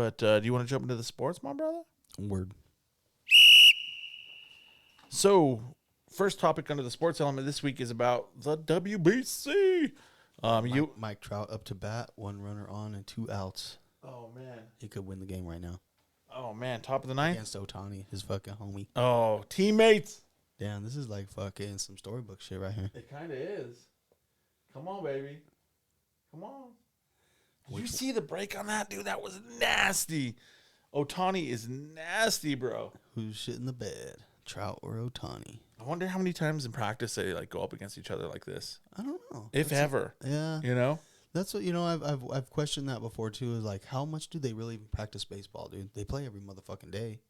But do you want to jump into the sports, my brother? Word. So, first topic under the sports element this week is about the WBC. Mike Trout up to bat, 1 runner on and 2 outs. Oh man. He could win the game right now Oh man, top of the ninth. against Ohtani, his fucking homie. Oh, teammates. Damn, this is like fucking some storybook shit right here. It kind of is. Come on, baby. Come on. Did you Which- see the break on that, dude? That was nasty. Ohtani is nasty, bro. Who's shit in the bed? Trout or Ohtani? I wonder how many times in practice they like go up against each other like this, I don't know. if That's- ever. Yeah, You know? that's what I've questioned that before too. Is like, how much do they really even practice baseball, dude? They play every motherfucking day.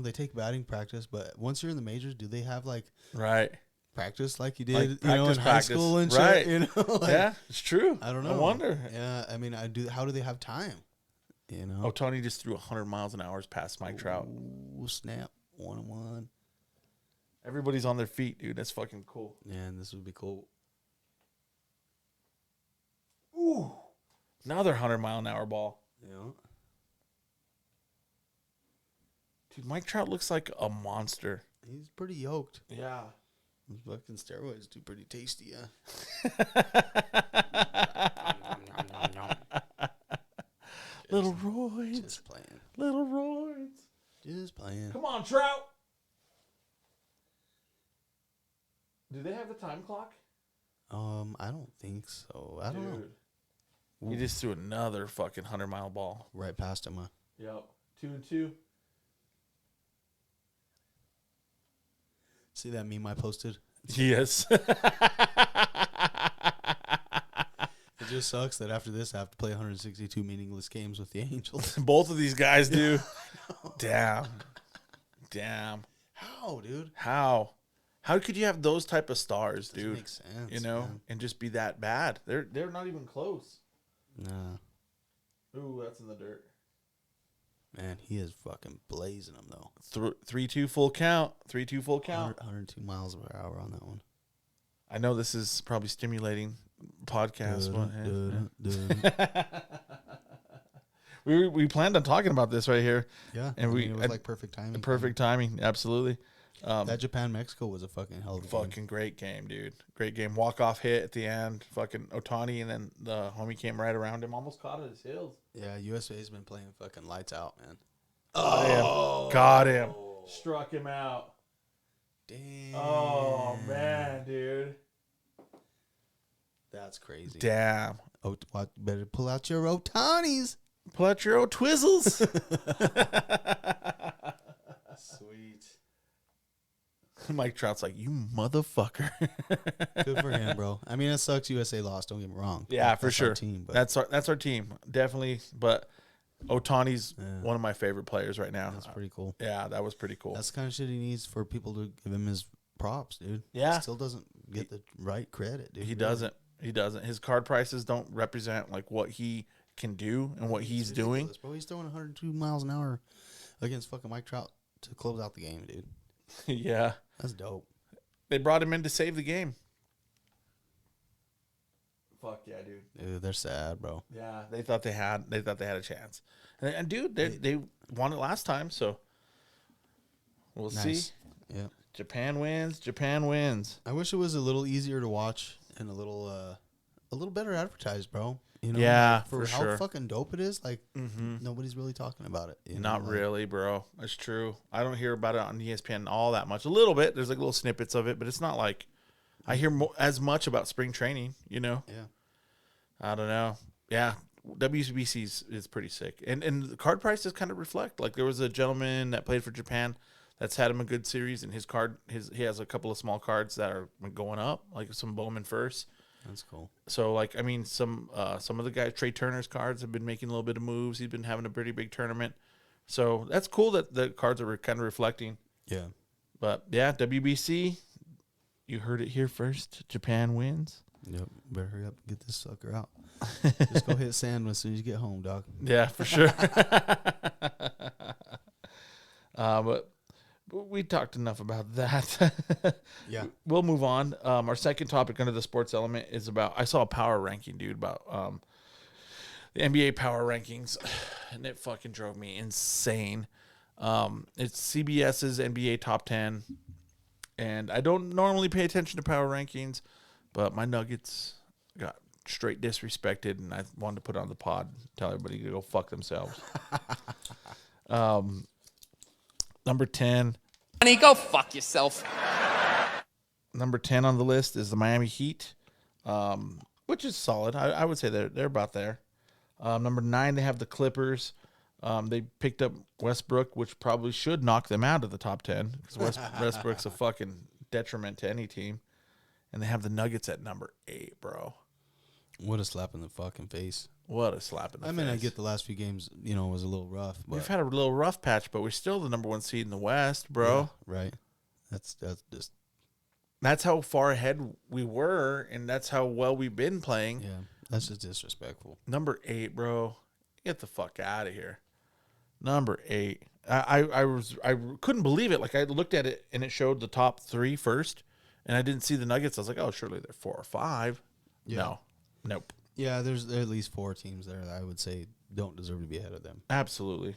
They take batting practice, but once you're in the majors, do they have like Right. practice like you Like did, in practice, high school and shit? right. Like, Yeah, it's true. I don't know. I wonder. Yeah, I mean, how do they have time? Ohtani just threw 100 miles an hour past Mike Trout. Ooh, snap, 1-1. Everybody's on their feet, dude. That's fucking cool. Man, this would be cool. Ooh. Another 100-mile-an-hour ball. Yeah. Dude, Mike Trout looks like a monster. He's pretty yoked. Yeah. Those fucking steroids do pretty tasty, yeah. Little roids. Just playing. Little roids. Just playing. Come on, Trout. Do they have the time clock? I don't think so. I don't know. He just threw another fucking 100-mile ball. Right past him, huh? Yep. 2-2. See that meme I posted? Yes. It just sucks that after this I have to play 162 meaningless games with the Angels. Both of these guys do. Damn. How, dude? How could you have those type of stars, Doesn't dude? make sense, You know, man. and just be that bad. They're not even close. Nah. Ooh, that's in the dirt. Man, he is fucking blazing them, though. 3-2 full count. 3-2 full count. 102 miles per hour on that one. I know this is probably stimulating podcast, but we planned on talking about this right here. Yeah, And it was like perfect timing. Perfect timing, absolutely. That Japan-Mexico was a fucking hell of a game. Fucking great game, dude. Great game. Walk-off hit at the end. Fucking Ohtani, and then the homie came right around him. Almost caught at his heels. Yeah, USA's been playing fucking lights out, man. Got him. Struck him out. Damn. Oh, man, dude. That's crazy. Damn. Oh, better pull out your Otanis. Pull out your old twizzles. Sweet. Mike Trout's like, you motherfucker. Good for him, bro. I mean, it sucks USA lost. Don't get me wrong. Yeah, for That's sure. Our team, but That's our team, definitely. But Ohtani's Yeah. one of my favorite players right now. that's pretty cool. Yeah, that was pretty cool. That's the kind of shit he needs for people to give him his props, dude. Yeah. He still doesn't get the right credit, dude. He really. doesn't. He doesn't. His card prices don't represent like what he can do and what he's doing. Ridiculous, bro. He's throwing 102 miles an hour against fucking Mike Trout to close out the game, dude. Yeah, That's dope. they brought him in to save the game. Fuck yeah, dude. Dude, they're sad, bro. Yeah, they thought they had a chance, and dude, they won it last time, so we'll see. Nice. Yeah. Japan wins. I wish it was a little easier to watch and a little better advertised, bro. You know, Yeah, for for how sure. fucking dope it is. Like Mm-hmm. nobody's really talking about it. you know, Not like- really, bro. That's true. I don't hear about it on ESPN all that much. A little bit. There's like little snippets of it, but it's not like I hear as much about spring training. You know. Yeah. I don't know. Yeah, WBC is pretty sick, and the card prices kind of reflect. Like there was a gentleman that played for Japan that's had him a good series, and he has a couple of small cards that are going up, like some Bowman first. That's cool. So like I mean some of the guys, Trey Turner's cards have been making a little bit of moves. He's been having a pretty big tournament, so that's cool that the cards are kind of reflecting. Yeah. But yeah, WBC, you heard it here first. Japan wins. Yep. Better hurry up and get this sucker out. Just go hit sand as soon as you get home, dog. Yeah, for sure. But we talked enough about that. Yeah. We'll move on. Our second topic under the sports element is about, I saw a power ranking, dude, about the NBA power rankings, and it fucking drove me insane. It's CBS's NBA top 10, and I don't normally pay attention to power rankings, but my Nuggets got straight disrespected, and I wanted to put it on the pod, tell everybody to go fuck themselves. Number 10. Honey, go fuck yourself. Number 10 on the list is the Miami Heat, which is solid. I would say they're about there. Number 9, they have the Clippers. They picked up Westbrook, which probably should knock them out of the top 10 because Westbrook's a fucking detriment to any team. And they have the Nuggets at number 8, bro. What a slap in the fucking face. What a slap in the face. I mean, I get the last few games, was a little rough. But We've had a little rough patch, but we're still the number 1 seed in the West, bro. Yeah, right. That's just. That's how far ahead we were, and that's how well we've been playing. Yeah, that's just disrespectful. Number 8, bro. Get the fuck out of here. Number 8. I couldn't believe it. Like, I looked at it, and it showed the top 3 first, and I didn't see the Nuggets. I was like, oh, surely they're 4 or 5. Yeah. No. Nope. Yeah, there's at least 4 teams there that I would say don't deserve to be ahead of them. Absolutely.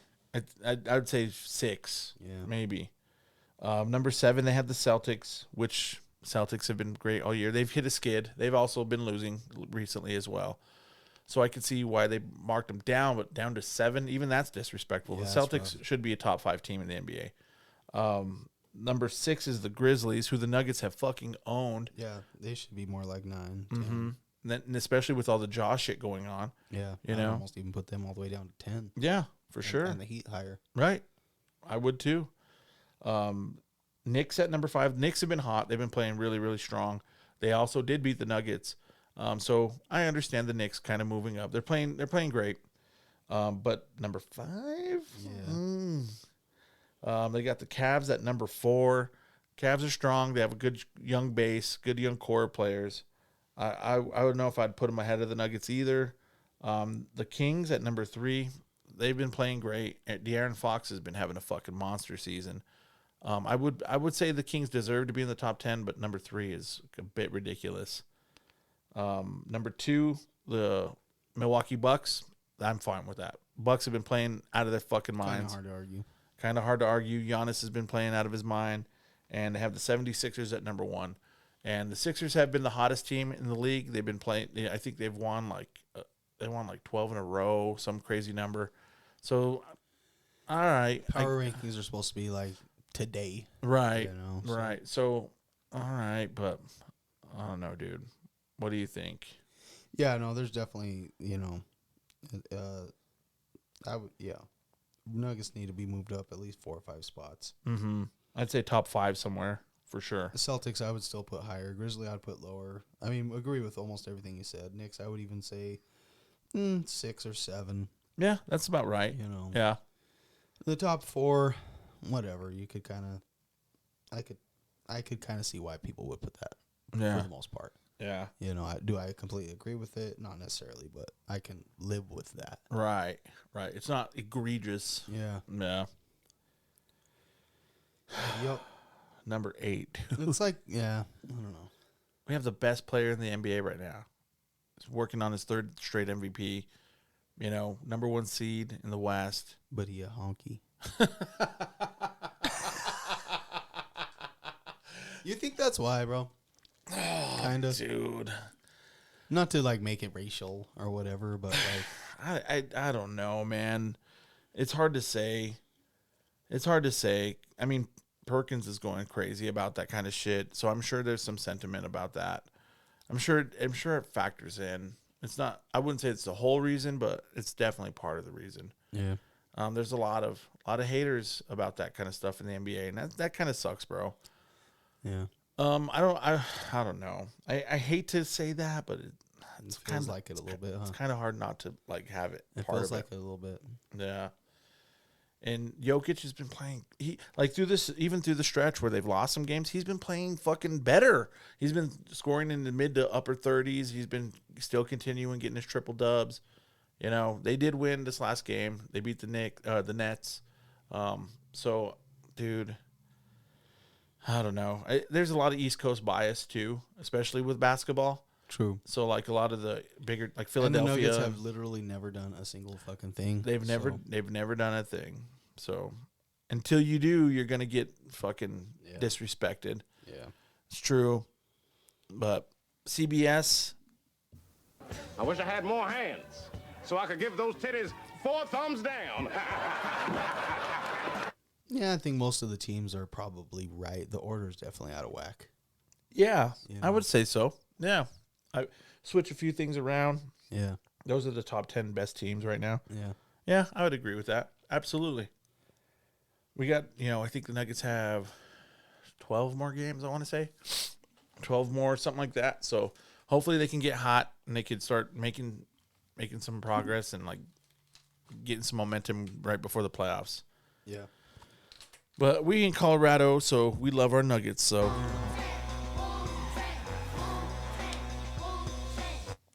I would say 6, Yeah. maybe. Number 7, they have the Celtics, which Celtics have been great all year. They've hit a skid. They've also been losing recently as well. So I could see why they marked them down, but down to 7, even that's disrespectful. Yeah, The that's Celtics rough. should be a top 5 team in the NBA. Number 6 is the Grizzlies, who the Nuggets have fucking owned. Yeah, they should be more like 9. 10. Mm-hmm. And especially with all the Jaw shit going on. Yeah, You I'd know? almost even put them all the way down to 10. Yeah, for sure. And the Heat higher. Right. I would too. Knicks at number 5. Knicks have been hot. They've been playing really, really strong. They also did beat the Nuggets. So I understand the Knicks kind of moving up. They're playing great. But number 5? Yeah. They got the Cavs at number 4. Cavs are strong. They have a good young base, good young core of players. I don't know if I'd put them ahead of the Nuggets either. The Kings at number 3. They've been playing great. De'Aaron Fox has been having a fucking monster season. I would say the Kings deserve to be in the top 10, but number 3 is a bit ridiculous. Number 2, the Milwaukee Bucks. I'm fine with that. Bucks have been playing out of their fucking minds. Kind of hard to argue. Giannis has been playing out of his mind. And they have the 76ers at number 1. And the Sixers have been the hottest team in the league. They've been playing. I think they've won like 12 in a row, some crazy number. So, all right. Power rankings are supposed to be like today. Right. So. Right. So, all right. But I don't know, dude. What do you think? Yeah, no, there's definitely, Nuggets need to be moved up at least 4 or 5 spots. Mm-hmm. I'd say top 5 somewhere for sure. The Celtics, I would still put higher. Grizzly, I'd put lower. I mean, agree with almost everything you said. Knicks, I would even say 6 or 7. Yeah, that's about right. Yeah. The top 4, whatever. You could kind of, I could kind of see why people would put that. Yeah. For the most part. Yeah. Do I completely agree with it? Not necessarily, but I can live with that. Right. Right. It's not egregious. Yeah. Yeah. Yep. Number 8. It's like, yeah, I don't know. We have the best player in the NBA right now. He's working on his 3rd straight MVP. Number 1 seed in the West. But he a honky. You think that's why, bro? Kind of. Dude. Not to like make it racial or whatever, but like I don't know, man. It's hard to say. I mean, Perkins is going crazy about that kind of shit, so I'm sure there's some sentiment about that. I'm sure it factors in. It's not. I wouldn't say it's the whole reason, but it's definitely part of the reason. yeah. There's a lot of haters about that kind of stuff in the NBA, and that kind of sucks, bro. Yeah. I don't know. I hate to say that, but It feels like it a little bit, huh? It's kind of hard not to like have it. It part feels of like it a little bit. Yeah. And Jokic has been playing. He like through the stretch where they've lost some games. He's been playing fucking better. He's been scoring in the mid to upper 30s. He's been still continuing getting his triple dubs. They did win this last game. They beat the Nets. So, dude, I don't know. There's a lot of East Coast bias too, especially with basketball. True. So like a lot of the bigger, like And the Philadelphia, Nuggets have literally never done a single fucking thing. they've never so- done a thing. So until you do, you're gonna get fucking Yeah. disrespected. Yeah. It's true. But CBS, I wish I had more hands so I could give those titties 4 thumbs down. Yeah, I think most of the teams are probably right. The order's definitely out of whack. yeah, You I know. would say so. Yeah, I switch a few things around. Yeah. Those are the top 10 best teams right now. Yeah. Yeah, I would agree with that. Absolutely. We got, I think the Nuggets have 12 more games, I want to say. 12 more, something like that. So hopefully they can get hot and they can start making some progress and like getting some momentum right before the playoffs. Yeah. But we in Colorado, so we love our Nuggets. So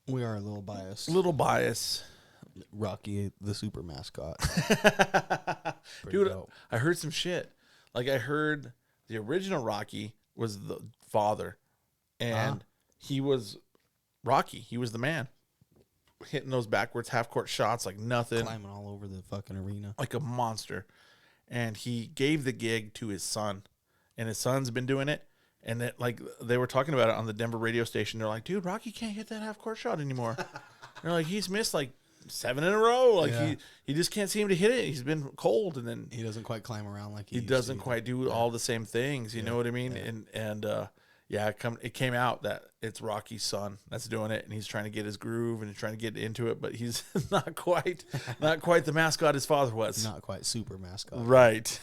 We are a little biased. a little bias. Rocky, the super mascot. Pretty Dude, dope. I heard some shit. Like I heard the original Rocky was the father, and he was Rocky. He was the man, hitting those backwards half court shots like nothing, Climbing all over the fucking arena. like a monster. And he gave the gig to his son, and his son's been doing it. And that, like, they were talking about it on the Denver radio station. They're like, "Dude, Rocky can't hit that half court shot anymore." They're like, "He's missed like 7 in a row. Like Yeah. he just can't seem to hit it. He's been cold, and then He doesn't quite climb around like he used doesn't to. quite do all the same things. You know what I mean?" It came out that it's Rocky's son that's doing it, and he's trying to get his groove and he's trying to get into it, but he's not quite the mascot his father was. Not quite super mascot. Right.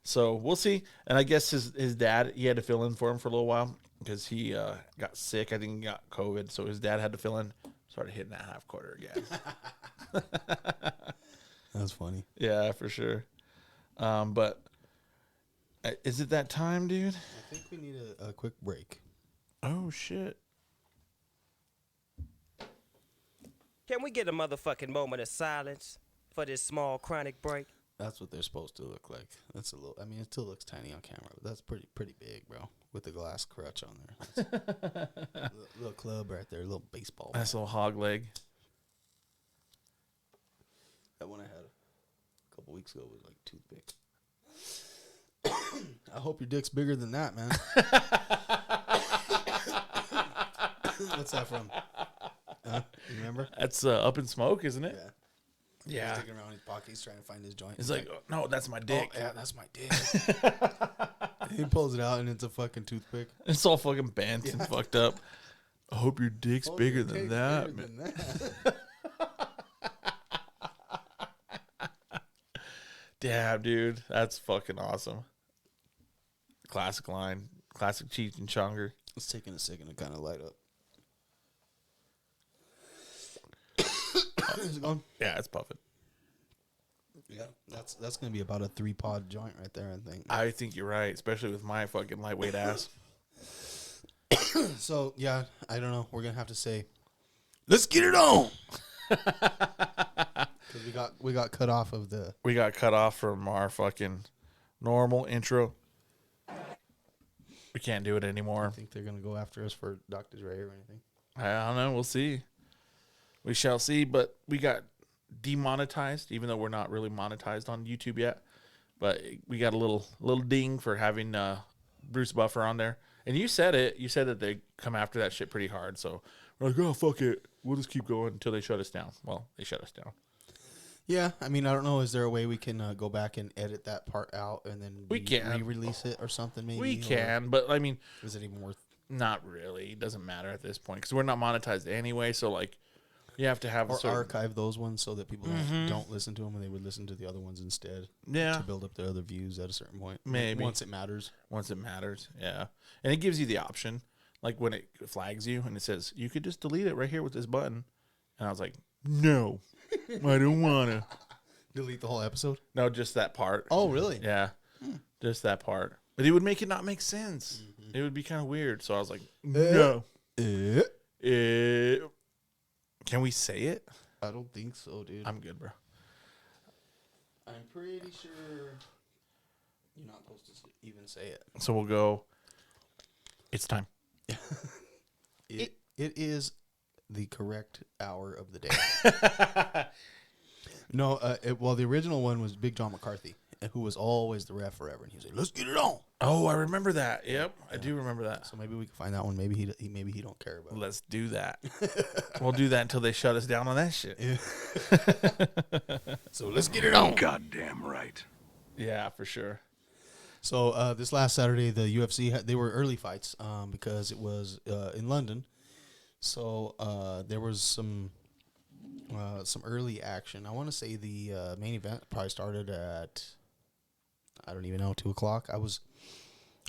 So we'll see. And I guess his dad, he had to fill in for him for a little while because he got sick. I think he got COVID, so his dad had to fill in. Started hitting that half quarter again. That's funny. Yeah, for sure. But is it that time, dude? I think we need a quick break. Oh shit! Can we get a motherfucking moment of silence for this small chronic break? That's what they're supposed to look like. That's a little. I mean, it still looks tiny on camera, but that's pretty big, bro. With the glass crutch on there. That's little club right there, little baseball. Nice little hog leg. That one I had a couple weeks ago was like toothpick. I hope your dick's bigger than that, man. What's that from? You remember? That's Up in Smoke, isn't it? Yeah. Yeah. He's digging around his pocket. He's trying to find his joint. He's like, no, that's my dick. Oh, yeah, that's my dick. He pulls it out and it's a fucking toothpick. It's all fucking bent and fucked up. I hope your dick's Oh, bigger your than dick's that, bigger man. than that. Damn, dude, that's fucking awesome. Classic line, classic Cheech and Chonger. It's taking a second to kind of light up. Is it gone? Yeah, it's puffing. Yeah, that's gonna be about a 3-pod joint right there, I think. I think you're right, especially with my fucking lightweight ass. So yeah, I don't know. We're gonna have to say, let's get it on, because we got cut off of the. We got cut off from our fucking normal intro. We can't do it anymore. I think they're gonna go after us for Dr. Dre or anything. I don't know. We'll see. We shall see. But we got demonetized, even though we're not really monetized on YouTube yet. But we got a little ding for having Bruce Buffer on there. And you said it. You said that they come after that shit pretty hard. So we're like, oh, fuck it. We'll just keep going until they shut us down. Well, they shut us down. Yeah, I mean, I don't know. Is there a way we can go back and edit that part out and then We can. re-release it or something? Maybe We or can. But, I mean, Is it even worth? not really. It doesn't matter at this point because we're not monetized anyway. So, like, you have to have Or a certain... archive those ones so that people don't listen to them and they would listen to the other ones instead. Yeah. To build up the other views at a certain point. Maybe. Once it matters. Once it matters, yeah. And it gives you the option, like when it flags you and it says, you could just delete it right here with this button. And I was like, no, I don't want to. Delete the whole episode? No, just that part. Oh, really? Yeah, just that part. But it would make it not make sense. It would be kind of weird. So I was like, no. Can we say it? I don't think so, dude. I'm good, bro. I'm pretty sure you're not supposed to even say it. So we'll go. It's time. It is the correct hour of the day. No, well, the original one was Big John McCarthy, who was always the ref forever, and he was like, "Let's get it on." Oh, I remember that. Yep, I do remember that. So maybe we can find that one. Maybe he don't care about it. Let's do that. We'll do that until they shut us down on that shit. So let's get it on. Goddamn right. Yeah, for sure. So this last Saturday, the UFC they were early fights because it was in London. So there was some early action. I want to say the main event probably started at, I don't even know, 2:00. I was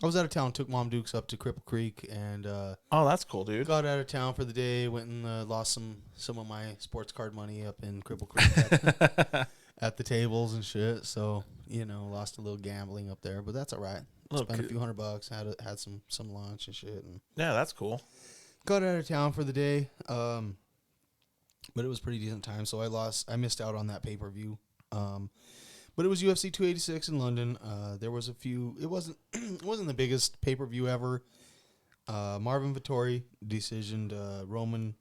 out of town. Took Mom Dukes up to Cripple Creek and Oh, that's cool, dude. got out of town for the day. Went and lost some of my sports card money up in Cripple Creek at the tables and shit. So lost a little gambling up there, but that's all right. Spent a few $100. Had some lunch and shit, and Yeah, that's cool. got out of town for the day. But it was pretty decent time, so I missed out on that pay-per-view. But it was UFC 286 in London. There was a few. It wasn't the biggest pay-per-view ever. Marvin Vettori decisioned Roman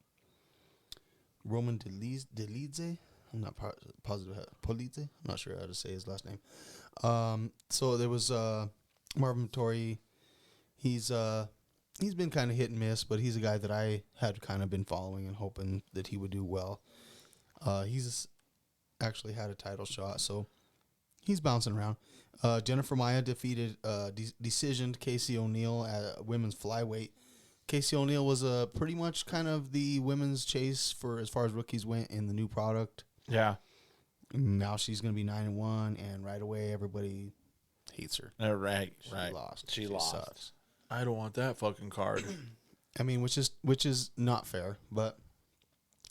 Dolidze. I'm not positive. Polidze? I'm not sure how to say his last name. So there was Marvin Vettori. He's been kind of hit and miss, but he's a guy that I had kind of been following and hoping that he would do well. He's actually had a title shot, so he's bouncing around. Jennifer Maia defeated decisioned Casey O'Neill at women's flyweight. Casey O'Neill was pretty much kind of the women's chase for as far as rookies went in the new product. Yeah. Now she's going to be 9-1, and right away everybody hates her. Right. She lost. sucks. I don't want that fucking card. I mean, which is not fair, but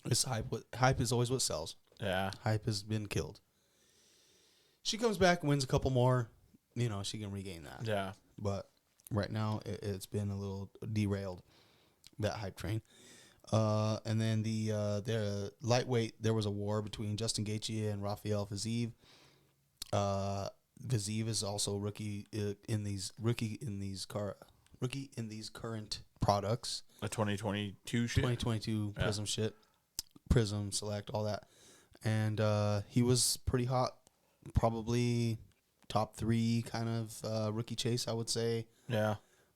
it's hype. Hype is always what sells. Yeah. Hype has been killed. She comes back and wins a couple more. She can regain that. Yeah. But right now, it's been a little derailed, that hype train. And then the lightweight, there was a war between Justin Gaethje and Rafael Fiziev. Fiziev is also rookie in these current products. A 2022 shit. 2022 Prism shit. Prism Select, all that. And he was pretty hot. Probably top 3 kind of rookie chase, I would say. Yeah.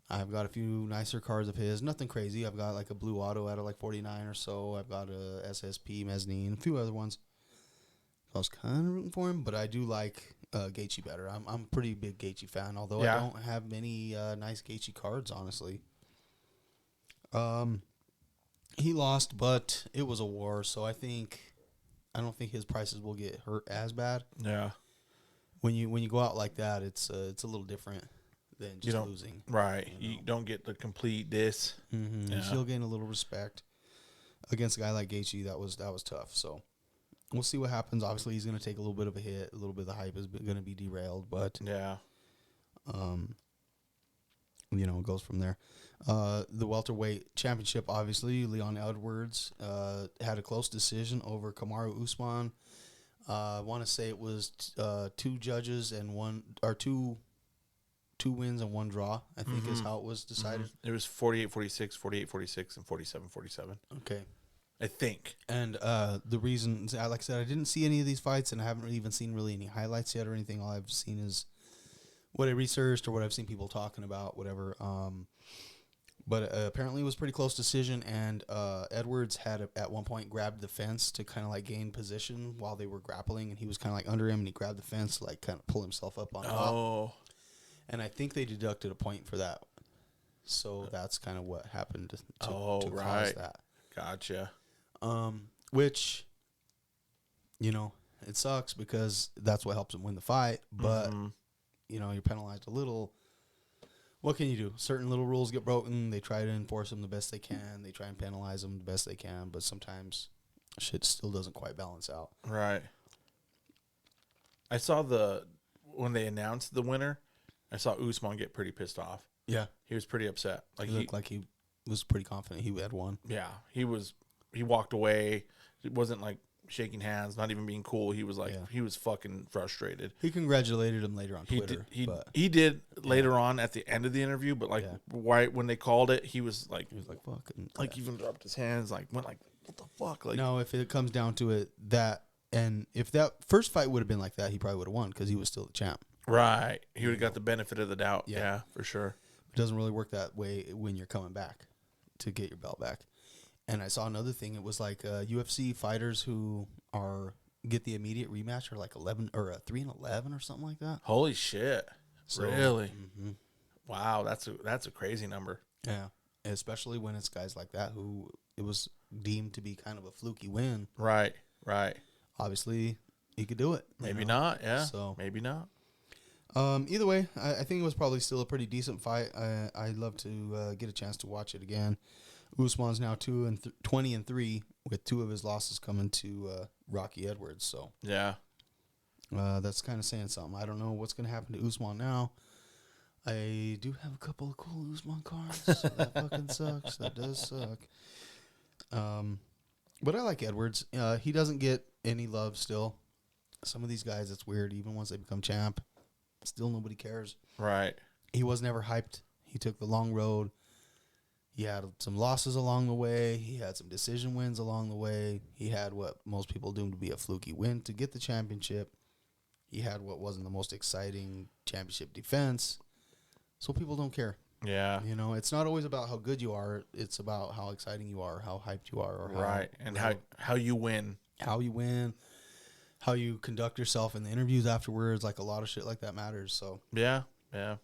I've got a few nicer cards of his. Nothing crazy. I've got like a blue auto out of like 49 or so. I've got a SSP mezzanine, a few other ones. I was kind of rooting for him, but I do like Gaethje better. I'm a pretty big Gaethje fan, although I don't have many nice Gaethje cards, honestly. He lost, but it was a war, so I don't think his prices will get hurt as bad. Yeah. When you go out like that, it's a little different than just losing. Right. You don't get the complete diss. Mm-hmm. Yeah. You still gain a little respect against a guy like Gaethje. That was tough. So we'll see what happens. Obviously, he's going to take a little bit of a hit. A little bit of the hype is going to be derailed, but Yeah. It goes from there. The welterweight championship, obviously, Leon Edwards had a close decision over Kamaru Usman. I want to say it was 2 judges and two wins and 1 draw, I think is how it was decided. It was 48-46, 48-46, and 47-47. Okay. I think. And the reason, like I said, I didn't see any of these fights, and I haven't even seen really any highlights yet or anything. All I've seen is what I researched or what I've seen people talking about, whatever. But apparently it was a pretty close decision, and Edwards had at one point grabbed the fence to kind of like gain position while they were grappling, and he was kind of like under him, and he grabbed the fence to like kind of pull himself up on top. Oh. And I think they deducted a point for that. So that's kind of what happened to cause that. Gotcha. Which, it sucks because that's what helps him win the fight, but, you're penalized a little. What can you do? Certain little rules get broken. They try to enforce them the best they can. They try and penalize them the best they can, but sometimes shit still doesn't quite balance out. Right. I saw when they announced the winner, I saw Usman get pretty pissed off. Yeah. He was pretty upset. He looked like he was pretty confident he had won. Yeah. He walked away. It wasn't like shaking hands, not even being cool. He was like, he was fucking frustrated. He congratulated him later on He Twitter. did, but he did later on at the end of the interview, but like right when they called it, he was like fucking. like even dropped his hands, like went like, what the fuck? Like, No, if it comes down to it, and if that first fight would have been like that, he probably would have won because he was still the champ. right? He would have got the benefit of the doubt. Yeah. Yeah, for sure. It doesn't really work that way when you're coming back to get your belt back. And I saw another thing. It was like UFC fighters who get the immediate rematch are like 11 or 3-11 or something like that. Holy shit! So, Really? Wow, that's a crazy number. Yeah, especially when it's guys like that who it was deemed to be kind of a fluky win. Right, right. Obviously, he could do it. Maybe not. Yeah. So maybe not. either way, I think it was probably still a pretty decent fight. I'd love to get a chance to watch it again. Usman's now 20-3 with 2 of his losses coming to Rocky Edwards. So Yeah. that's kind of saying something. I don't know what's going to happen to Usman now. I do have a couple of cool Usman cards. So that fucking sucks. That does suck. But I like Edwards. He doesn't get any love still. Some of these guys, it's weird. Even once they become champ, still nobody cares. Right. He was never hyped. He took the long road. He had some losses along the way. He had some decision wins along the way. He had what most people deem to be a fluky win to get the championship. He had what wasn't the most exciting championship defense. So people don't care. Yeah. You know, it's not always about how good you are. It's about how exciting you are, how hyped you are, or Right. And how you win. how you win, how you conduct yourself in the interviews afterwards. Like a lot of shit like that matters. So Yeah. Yeah.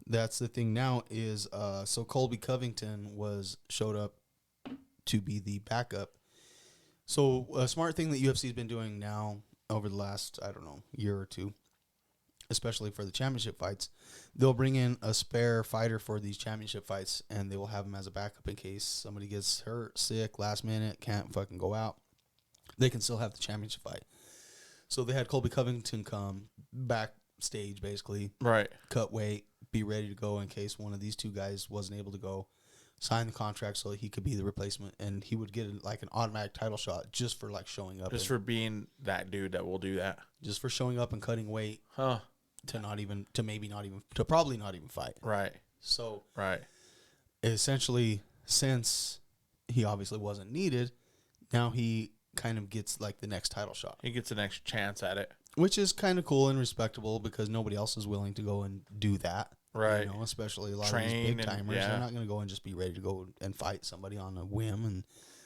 that's the thing now is so Colby Covington showed up to be the backup. So a smart thing that UFC has been doing now over the last, I don't know, year or two, especially for the championship fights, they'll bring in a spare fighter for these championship fights, and they will have him as a backup in case somebody gets hurt, sick, last minute, can't fucking go out. They can still have the championship fight. So they had Colby Covington come backstage, basically, Right. cut weight, be ready to go in case one of these two guys wasn't able to go, sign the contract so that he could be the replacement, and he would get like an automatic title shot just for like showing up, Just for being that dude that will do that. just for showing up and cutting weight Huh. to probably not even fight. Right. So Right. essentially, since he obviously wasn't needed, now he kind of gets like the next title shot, He gets an extra chance at it. which is kind of cool and respectable because nobody else is willing to go and do that. Right. You know, especially a lot Train of these and- big timers. yeah. They're not going to go and just be ready to go and fight somebody on a whim and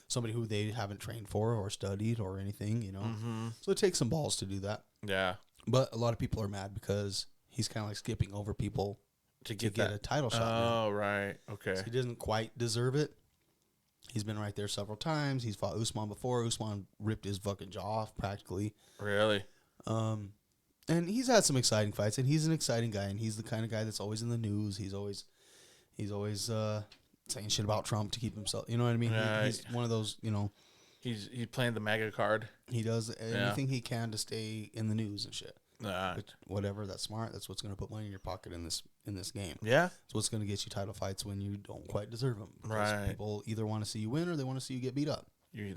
somebody who they haven't trained for or studied or anything, you know. Mm-hmm. So it takes some balls to do that. Yeah. But a lot of people are mad because he's kind of like skipping over people To to get get that. a title shot. now. Oh, right. Okay. So he doesn't quite deserve it. He's been right there several times. He's fought Usman before. Usman ripped his fucking jaw off practically. Really? And he's had some exciting fights, and he's an exciting guy, and he's the kind of guy that's always in the news. He's always saying shit about Trump to keep himself. You know what I mean? Right. He's one of those. You know, He's playing the mega card. he does anything he can to stay in the news and shit. But whatever, that's smart. That's what's going to put money in your pocket in this game. Yeah. It's what's going to get you title fights when you don't quite deserve them. Right. People either want to see you win or they want to see you get beat up. You're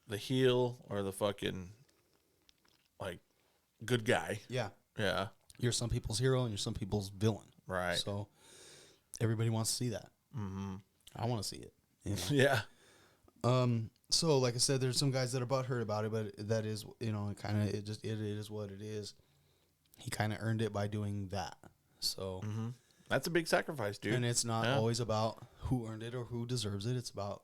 the heel or the fucking like good guy. Yeah. Yeah. You're some people's hero and you're some people's villain. Right. So everybody wants to see that. Mm-hmm. I want to see it. You know? Yeah. So like I said, there's some guys that are butthurt about it, but that is, you know, it is what it is. He kind of earned it by doing that. So, That's a big sacrifice, dude. and it's not Yeah. always about who earned it or who deserves it. It's about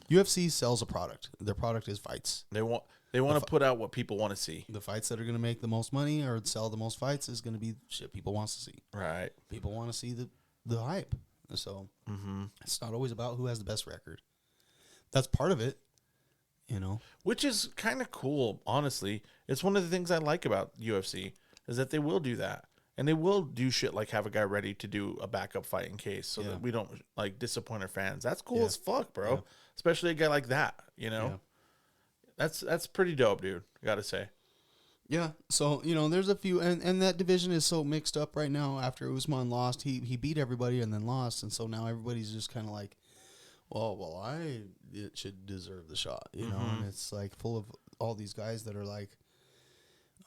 UFC sells a product. Their product is fights. They want to put out what people want to see. The fights that are going to make the most money or sell the most fights is going to be shit people wants to see. Right. People want to see the hype. So it's not always about who has the best record. That's part of it, you know. Which is kind of cool, honestly. It's one of the things I like about UFC is that they will do that. And they will do shit like have a guy ready to do a backup fight in case so that we don't like disappoint our fans. That's cool as fuck, bro. Yeah. Especially a guy like that, you know. Yeah. That's pretty dope, dude. I got to say. Yeah, so, you know, there's a few, and that division is so mixed up right now after Usman lost. He beat everybody and then lost, and so now everybody's just kind of like, it should deserve the shot, you know. And it's like full of all these guys that are like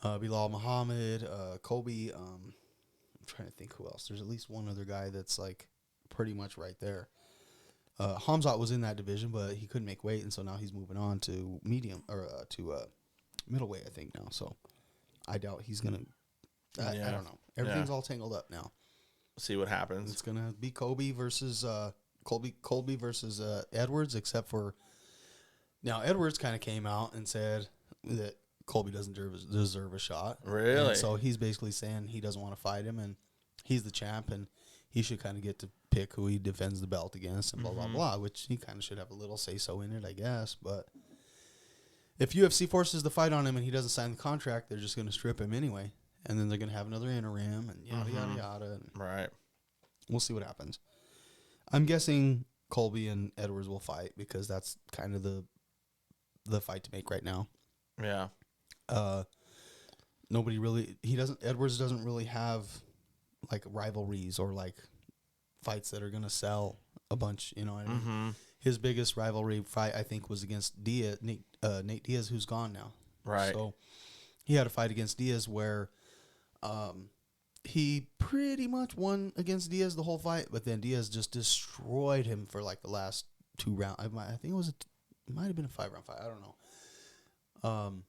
Bilal Muhammad, Kobe. I'm trying to think who else. There's at least one other guy that's like pretty much right there. Hamzat was in that division, but he couldn't make weight, and so now he's moving on to medium or to middleweight, I think now. So I doubt he's gonna. I don't know. Everything's all tangled up now. See what happens. It's gonna be Colby versus Edwards, except for now Edwards kind of came out and said that Colby doesn't deserve a shot. Really? And so he's basically saying he doesn't want to fight him, and he's the champ, and he should kind of get to pick who he defends the belt against, and blah blah blah. Which he kind of should have a little say so in it, I guess. But if UFC forces the fight on him and he doesn't sign the contract, they're just going to strip him anyway, and then they're going to have another interim and yada yada yada. And Right. we'll see what happens. I'm guessing Colby and Edwards will fight because that's kind of the fight to make right now. Yeah. Nobody really Edwards doesn't really have like rivalries or like fights that are gonna sell a bunch, you know what I mean? His biggest rivalry fight I think was against Nate Diaz, who's gone now. Right. So he had a fight against Diaz where he pretty much won against Diaz the whole fight, but then Diaz just destroyed him for like the last 2 rounds. I think it might have been a 5-round fight. I don't know.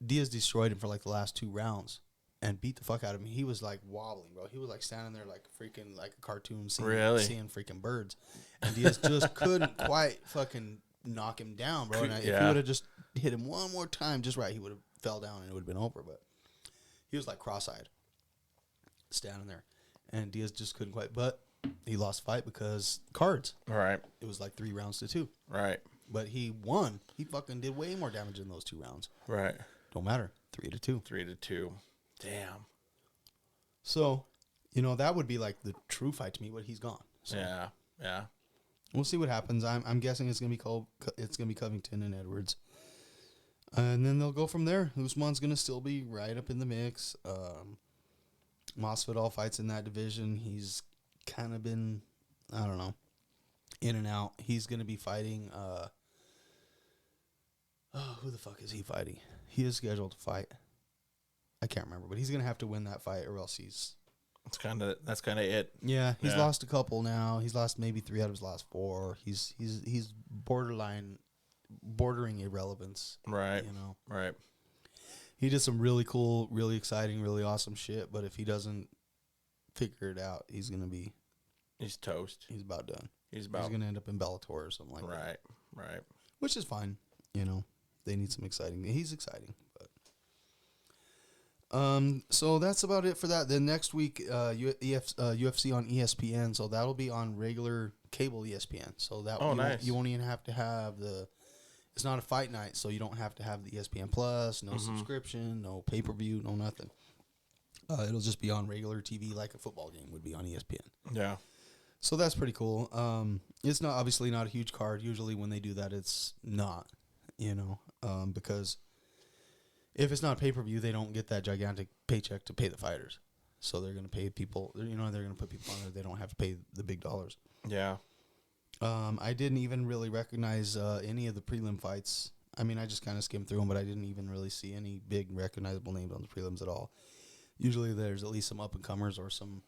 Diaz destroyed him for like the last 2 rounds and beat the fuck out of him. He was like wobbling, bro. He was like standing there like freaking like a cartoon seeing freaking birds. And Diaz just couldn't quite fucking knock him down, bro. And if he would have just hit him one more time just right, he would have fell down and it would have been over. But he was like cross-eyed standing there. And Diaz just couldn't quite. But he lost the fight because cards. Right. It was like 3 rounds to 2. Right. But he won. He fucking did way more damage in those 2 rounds. Right. Don't matter. 3-2. 3-2. Damn. So, you know, that would be like the true fight to me, but he's gone. So Yeah. Yeah. we'll see what happens. I'm guessing it's gonna be Covington and Edwards, and then they'll go from there. Usman's gonna still be right up in the mix. Masvidal fights in that division. He's kind of been, I don't know, in and out. He's gonna be fighting. Who the fuck is he fighting? He is scheduled to fight. I can't remember, but he's gonna have to win that fight, or else he's. That's kind of it. Yeah, he's lost a couple now. He's lost maybe 3 out of his last 4. He's bordering irrelevance. Right. You know. Right. He did some really cool, really exciting, really awesome shit, but if he doesn't figure it out, he's toast. He's about done. He's gonna end up in Bellator or something like that. Right. Right. Which is fine. You know. They need some exciting. He's exciting, but so that's about it for that. Then next week, UFC on ESPN, so that'll be on regular cable ESPN. So that nice. You won't even have to have it's not a fight night, so you don't have to have the ESPN Plus, no subscription, no pay-per-view, no nothing. It'll just be on regular TV like a football game would be on ESPN. Yeah. So that's pretty cool. It's obviously not a huge card. Usually when they do that, it's not, you know, because if it's not pay-per-view, they don't get that gigantic paycheck to pay the fighters. So they're going to pay people, you know, they're going to put people on there. They don't have to pay the big dollars. Yeah. I didn't even really recognize any of the prelim fights. I mean, I just kind of skimmed through them, but I didn't even really see any big recognizable names on the prelims at all. Usually there's at least some up-and-comers or some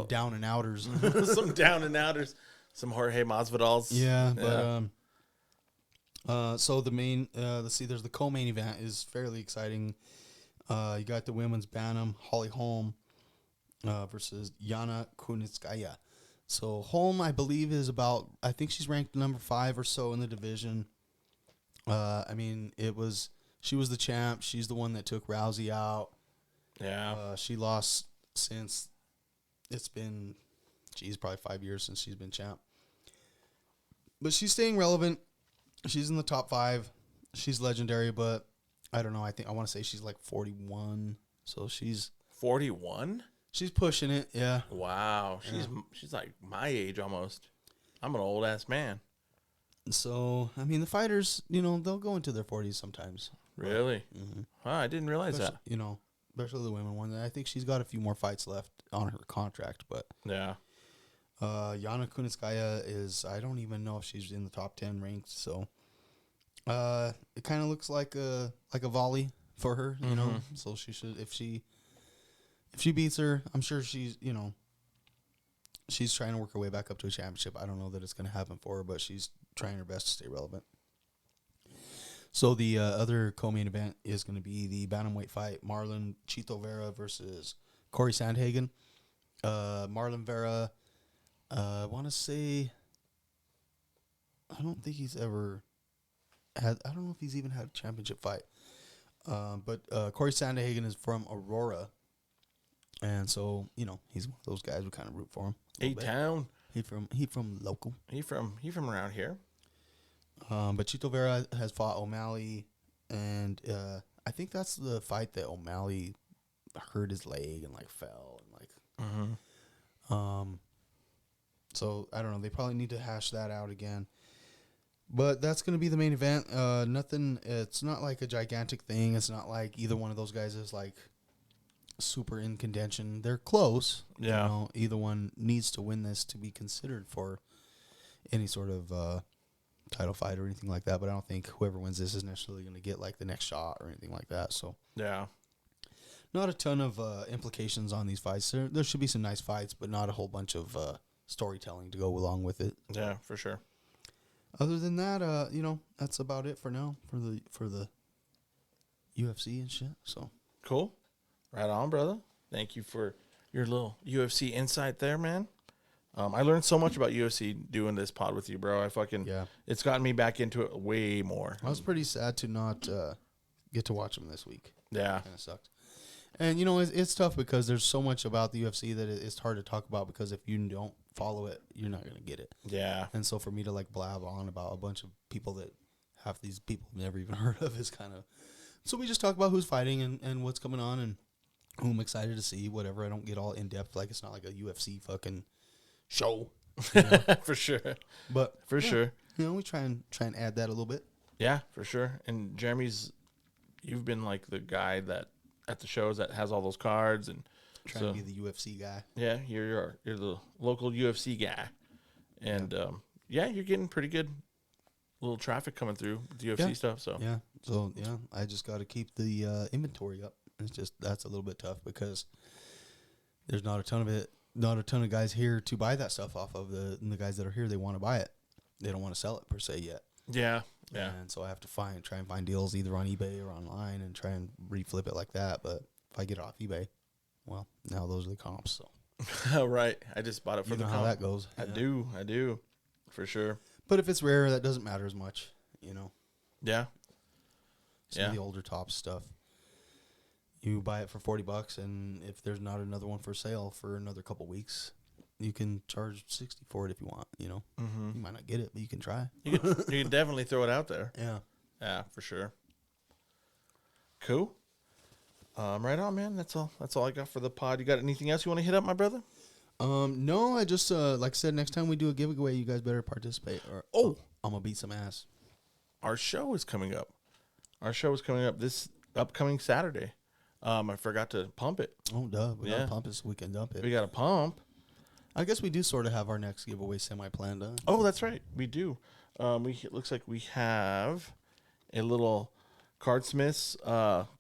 down-and-outers. Some down-and-outers. Some Jorge Masvidals. Yeah, but so the main, let's see, there's the co-main event is fairly exciting. You got the women's Bantam, Holly Holm versus Yana Kunitskaya. So Holm, I believe, I think she's ranked number 5 or so in the division. I mean, she was the champ. She's the one that took Rousey out. Yeah. She lost since it's been, probably 5 years since she's been champ. But she's staying relevant. She's in the top 5. She's legendary, but I don't know. I want to say she's like 41. So she's 41? She's pushing it, yeah. Wow. She's like my age almost. I'm an old ass man. So, I mean, the fighters, you know, they'll go into their 40s sometimes. Really? Mm-hmm. Huh, I didn't realize that. You know, especially the women one. I think she's got a few more fights left on her contract, but yeah. Yana Kunitskaya is, I don't even know if she's in the top 10 ranked. So it kind of looks like a volley for her, you know. So she should, if she beats her, I'm sure she's, you know, she's trying to work her way back up to a championship. I don't know that it's going to happen for her, but she's trying her best to stay relevant. So the other co-main event is going to be the bantamweight fight, Marlon Chito Vera versus Corey Sandhagen. Marlon Vera, I want to say, I don't think he's ever had, I don't know if he's even had a championship fight. But Corey Sandhagen is from Aurora. And so, you know, he's one of those guys we kind of root for him. A-Town. He from local. He from around here. But Chito Vera has fought O'Malley, and I think that's the fight that O'Malley hurt his leg and like fell and like. So I don't know. They probably need to hash that out again. But that's going to be the main event. Nothing. It's not like a gigantic thing. It's not like either one of those guys is like super in contention. They're close. Yeah. You know, either one needs to win this to be considered for any sort of title fight or anything like that. But I don't think whoever wins this is necessarily going to get like the next shot or anything like that. So Yeah. not a ton of implications on these fights. There should be some nice fights, but not a whole bunch of storytelling to go along with it. Yeah, for sure. Other than that, you know, that's about it for now for the UFC and shit. So Cool. Right on, brother. Thank you for your little UFC insight there, man. I learned so much about UFC doing this pod with you, bro. Yeah. It's gotten me back into it way more. I was pretty sad to not get to watch them this week. Yeah. Kind of sucked. And, you know, it's tough because there's so much about the UFC that it's hard to talk about because if you don't follow it, you're not going to get it. Yeah. And so for me to, like, blab on about a bunch of people that half these people have never even heard of is kind of... So we just talk about who's fighting and what's coming on and who I'm excited to see, whatever. I don't get all in-depth. Like, it's not like a UFC fucking show. You know? For sure. But For sure. You know, we try and add that a little bit. Yeah, for sure. And Jeremy's, you've been like the guy that at the shows that has all those cards and Trying to be the UFC guy. Yeah, you're the local UFC guy, and yeah, you're getting pretty good little traffic coming through with the UFC stuff. So Yeah. So, yeah, I just got to keep the inventory up. It's just, that's a little bit tough because there's not a ton of guys here to buy that stuff off of. The guys that are here, they want to buy it. They don't want to sell it per se yet. yeah. And so I have to try and find deals either on eBay or online and try and reflip it like that. But if I get it off eBay, well, now those are the comps. So Right. I just bought it for you the know how comp. that goes. I Yeah. do, for sure. But if it's rare, that doesn't matter as much, you know. Yeah. Some Yeah. of the older top stuff. You buy it for $40, and if there's not another one for sale for another couple weeks, you can charge $60 for it if you want. You know, you might not get it, but you can try. You can definitely throw it out there. Yeah. Yeah, for sure. Cool. Right on, man. That's all I got for the pod. You got anything else you want to hit up, my brother? No, I just like I said, next time we do a giveaway, you guys better participate. Or I'm gonna beat some ass. Our show is coming up. This upcoming Saturday. I forgot to pump it. Oh, duh. We Yeah. gotta pump it so we can dump it. We got to pump. I guess we do sort of have our next giveaway semi-planned. Oh, that's right. We do. It looks like we have a little Cardsmith's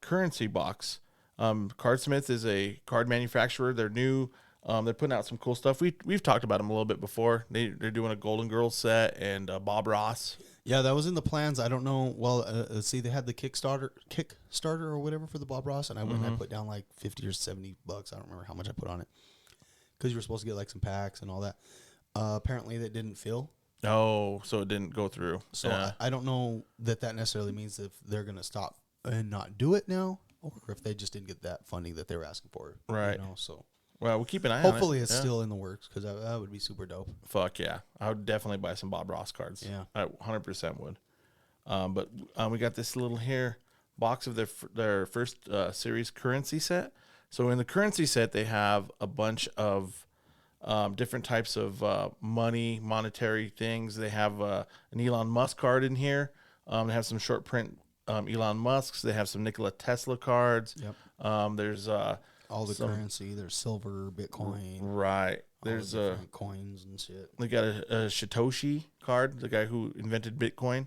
currency box. Cardsmith is a card manufacturer. They're new. They're putting out some cool stuff. We've talked about them a little bit before. They're doing a Golden Girls set and Bob Ross. Yeah, that was in the plans. I don't know. Well, let's see. They had the Kickstarter or whatever for the Bob Ross, and I went and I put down like $50 or $70. I don't remember how much I put on it because you were supposed to get like some packs and all that. Apparently, that didn't fill. Oh, so it didn't go through. So Yeah. I don't know that necessarily means if they're gonna stop and not do it now, or if they just didn't get that funding that they were asking for. Right. You know, so Well, we'll keep an eye on it. hopefully it's Yeah. still in the works because that would be super dope. Fuck yeah. I would definitely buy some Bob Ross cards. Yeah. I 100% would. But we got this little here box of their first series currency set. So in the currency set, they have a bunch of different types of monetary things. They have an Elon Musk card in here. They have some short print Elon Musks. They have some Nikola Tesla cards. Yep. There's all the some- currency. There's silver, Bitcoin, Right. all There's the a different coins and shit. they got a Satoshi card, the guy who invented Bitcoin.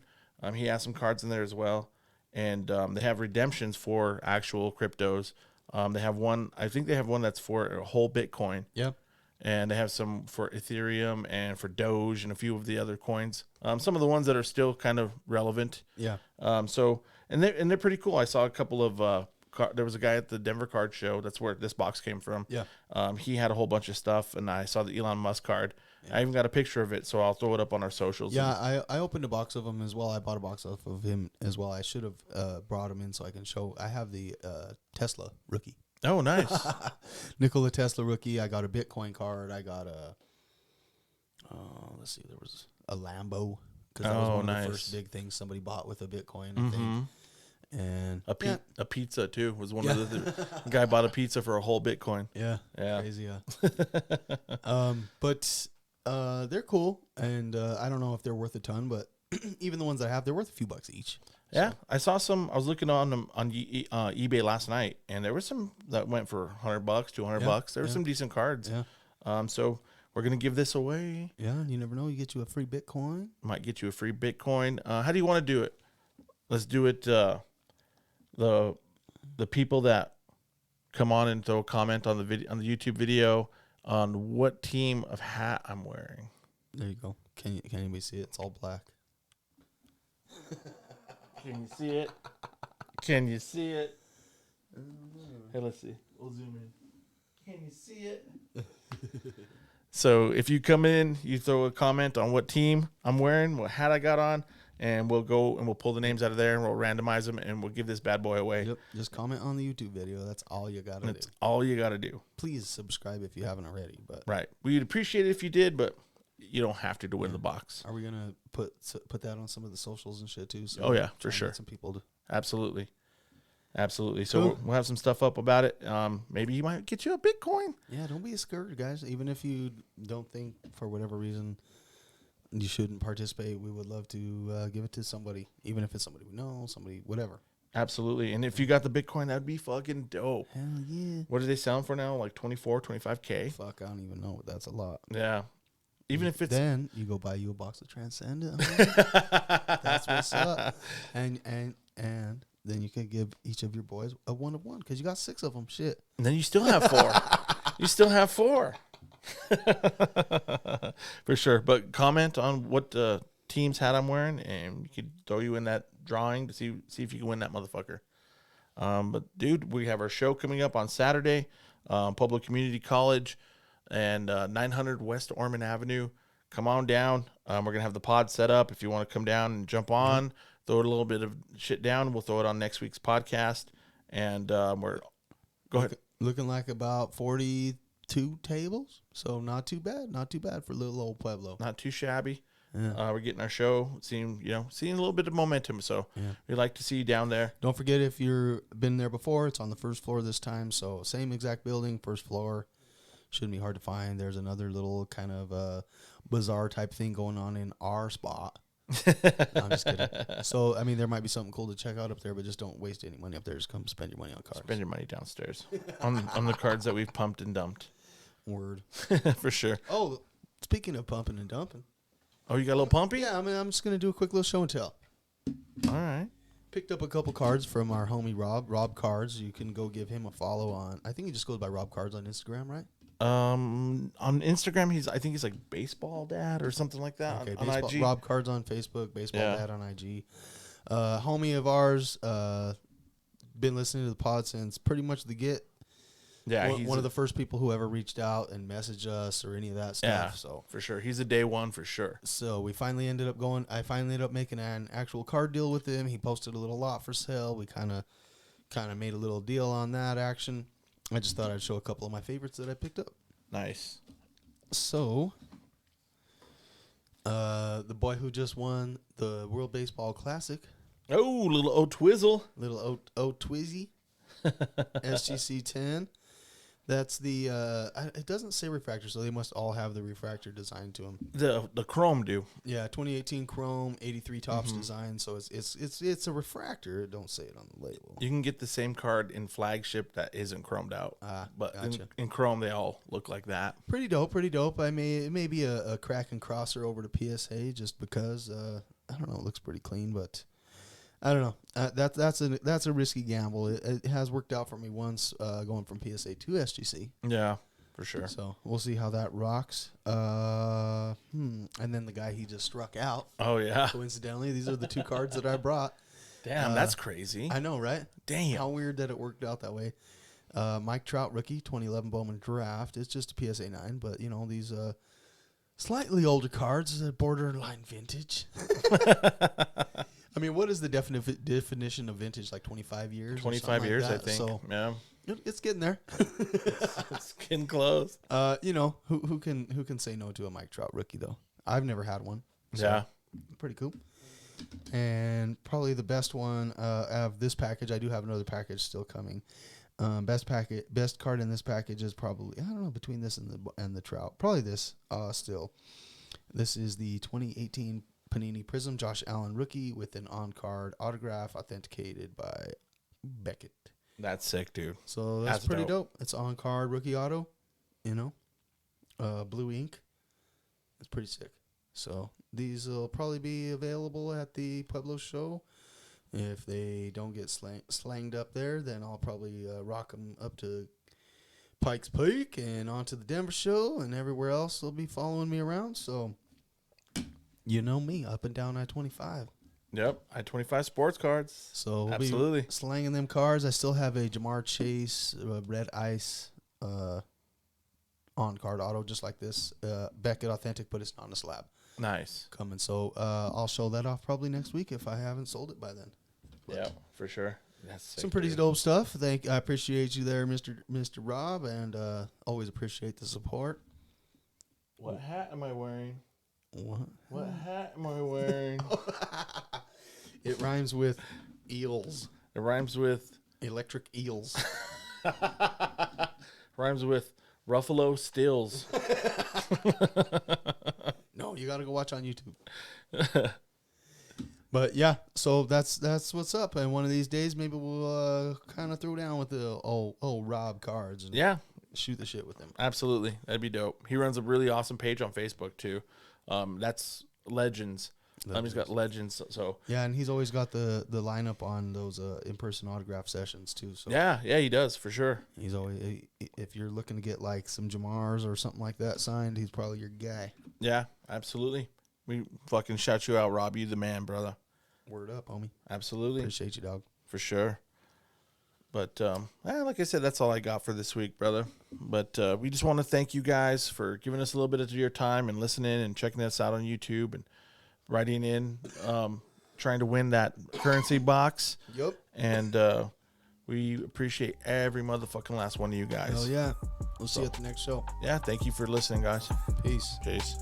He has some cards in there as well, and they have redemptions for actual cryptos. They have one. I think they have one that's for a whole Bitcoin. Yeah. And they have some for Ethereum and for Doge and a few of the other coins. Some of the ones that are still kind of relevant. Yeah. So they're pretty cool. I saw a couple of there was a guy at the Denver Card Show. That's where this box came from. Yeah. He had a whole bunch of stuff, and I saw the Elon Musk card. I even got a picture of it, so I'll throw it up on our socials. Yeah, I opened a box of them as well. I bought a box off of him as well. I should have brought them in so I can show. I have the Tesla rookie. Oh, nice. Nikola Tesla rookie. I got a Bitcoin card. I got a, let's see, there was a Lambo. Because that was one of the first big things somebody bought with a Bitcoin, I think. And A pizza, too, was one of the guy bought a pizza for a whole Bitcoin. Yeah. Yeah. Crazy, yeah. But they're cool. And I don't know if they're worth a ton, but even the ones that I have, they're worth a few bucks each. Yeah, I saw some. I was looking on them on eBay last night, and there were some that went for $100, $200. There were some decent cards. Yeah. So we're gonna give this away. Yeah, you never know. You get you a free Bitcoin. Might get you a free Bitcoin. How do you want to do it? Let's do it. The people that come on and throw a comment on the video on the YouTube video on what team of hat I'm wearing. There you go. Can anybody see it? It's all black. Can you see it? Can you see it? Hey, let's see. We'll zoom in. Can you see it? So if you come in, you throw a comment on what team I'm wearing, what hat I got on, and we'll go and we'll pull the names out of there and we'll randomize them and we'll give this bad boy away. Yep. Just comment on the YouTube video. That's all you gotta That's do. all you got to do. Please subscribe if you haven't already. But Right. We'd appreciate it if you did, but you don't have to win the box. are we gonna put that on some of the socials and shit too? So Oh, yeah, try for and sure. get some people to. Absolutely. Absolutely. So Cool. we'll have some stuff up about it. Maybe you might get you a Bitcoin. Yeah, don't be scared, guys. Even if you don't think for whatever reason you shouldn't participate, we would love to give it to somebody, even if it's somebody we know, somebody, whatever. Absolutely. And if you got the Bitcoin, that'd be fucking dope. Hell yeah. What are they selling for now? Like 24, 25K? Fuck, I don't even know. That's a lot. Yeah. Even if it's Then you go buy you a box of Transcendent. That's what's up. And then you can give each of your boys a one of one because you got 6 of them. Shit. and then you still have 4. You still have 4. For sure. But comment on what team's hat I'm wearing and we could throw you in that drawing to see if you can win that motherfucker. But dude, we have our show coming up on Saturday, Public Community College and 900 West Ormond Avenue. Come on down. We're going to have the pod set up. If you want to come down and jump on, throw a little bit of shit down. We'll throw it on next week's podcast. And go ahead. Looking like about 42 tables. So not too bad. Not too bad for little old Pueblo. Not too shabby. Yeah. We're getting our show, seeing a little bit of momentum. So we'd like to see you down there. Don't forget, if you've been there before, it's on the first floor this time. So same exact building, first floor. Shouldn't be hard to find. There's another little kind of bizarre type thing going on in our spot. No, I'm just kidding. So, I mean, there might be something cool to check out up there, but just don't waste any money up there. Just come spend your money on cards. Spend your money downstairs on the cards that we've pumped and dumped. Word. For sure. Oh, speaking of pumping and dumping. Oh, you got a little pumpy? Yeah, I mean, I'm just going to do a quick little show and tell. All right. Picked up a couple cards from our homie Rob Cards. You can go give him a follow on, I think he just goes by Rob Cards on Instagram, right? On Instagram, I think he's like Baseball Dad or something like that. Okay, on IG. Rob Cards on Facebook, Baseball Yeah. Dad on IG. Homie of ours, been listening to the pod since pretty much the get. Yeah, One of the first people who ever reached out and messaged us or any of that stuff. Yeah, So for sure. He's a day one for sure. we finally ended up going. I finally ended up making an actual card deal with him. He posted a little lot for sale. We kind of made a little deal on that action. I just thought I'd show a couple of my favorites that I picked up. Nice. So, the boy who just won the World Baseball Classic, Oh, little old Twizzle. little O Twizzy, SGC 10. That's the. It doesn't say refractor, so they must all have the refractor design to them. The chrome do. Yeah, 2018 chrome, 83 tops design. So it's a refractor. Don't say it on the label. You can get the same card in flagship that isn't chromed out. But gotcha. in chrome, they all look like that. Pretty dope. Pretty dope. It may be a crack and crosser over to PSA just because I don't know. It looks pretty clean, but I don't know. That's a risky gamble. It has worked out for me once going from PSA to SGC. Yeah, for sure. So we'll see how that rocks. And then the guy he just struck out. Oh yeah. Coincidentally, these are the two cards that I brought. Damn, that's crazy. I know, right? Damn. How weird that it worked out that way. Mike Trout rookie, 2011 Bowman draft. It's just a PSA 9, but you know these slightly older cards, borderline vintage. I mean, what is the definition of vintage? Like 25 years? 25 years, like I think. So yeah. it's getting there. It's getting close. You know, who can say no to a Mike Trout rookie though? I've never had one. So Yeah. pretty cool. And probably the best one of this package. I do have another package still coming. Best card in this package is probably, I don't know, between this and the Trout. Probably this still. This is the 2018 Panini Prism Josh Allen rookie with an on-card autograph authenticated by Beckett. That's sick, dude. So that's pretty dope. It's on-card rookie auto, you know, blue ink. It's pretty sick. So these will probably be available at the Pueblo show. If they don't get slanged up there, then I'll probably rock them up to Pikes Peak and onto the Denver show, and everywhere else they'll be following me around. So you know me, up and down I-25. Yep, I-25 sports cards. So we'll absolutely be slanging them cards. I still have a Jamar Chase Red Ice on-card auto, just like this. Beckett Authentic, but it's not on a slab. Nice. Coming. So I'll show that off probably next week if I haven't sold it by then. Yeah, for sure. That's sick, Some pretty dude. dope stuff. I appreciate you there, Mr. Rob, and always appreciate the support. What hat am I wearing? What hat am I wearing? It rhymes with eels. It rhymes with Electric eels. rhymes with Ruffalo Stills. No, you got to go watch on YouTube. But yeah, so that's what's up. And one of these days, maybe we'll kind of throw down with the old Rob cards and Yeah, shoot the shit with them. absolutely. That'd be dope. He runs a really awesome page on Facebook too. That's Legends. He's got Legends. So Yeah, and he's always got the lineup on those in-person autograph sessions too. So yeah, he does for sure. he's always, if you're looking to get like some Jamars or something like that signed, he's probably your guy. Yeah, absolutely. We fucking shout you out, Rob. You the man, brother. Word up, homie. Absolutely. Appreciate you, dog. For sure. But like I said, that's all I got for this week, brother. But we just want to thank you guys for giving us a little bit of your time and listening and checking us out on YouTube and writing in, trying to win that currency box. Yup. And we appreciate every motherfucking last one of you guys. Hell yeah. We'll see you at the next show. Yeah, thank you for listening, guys. Peace. Peace.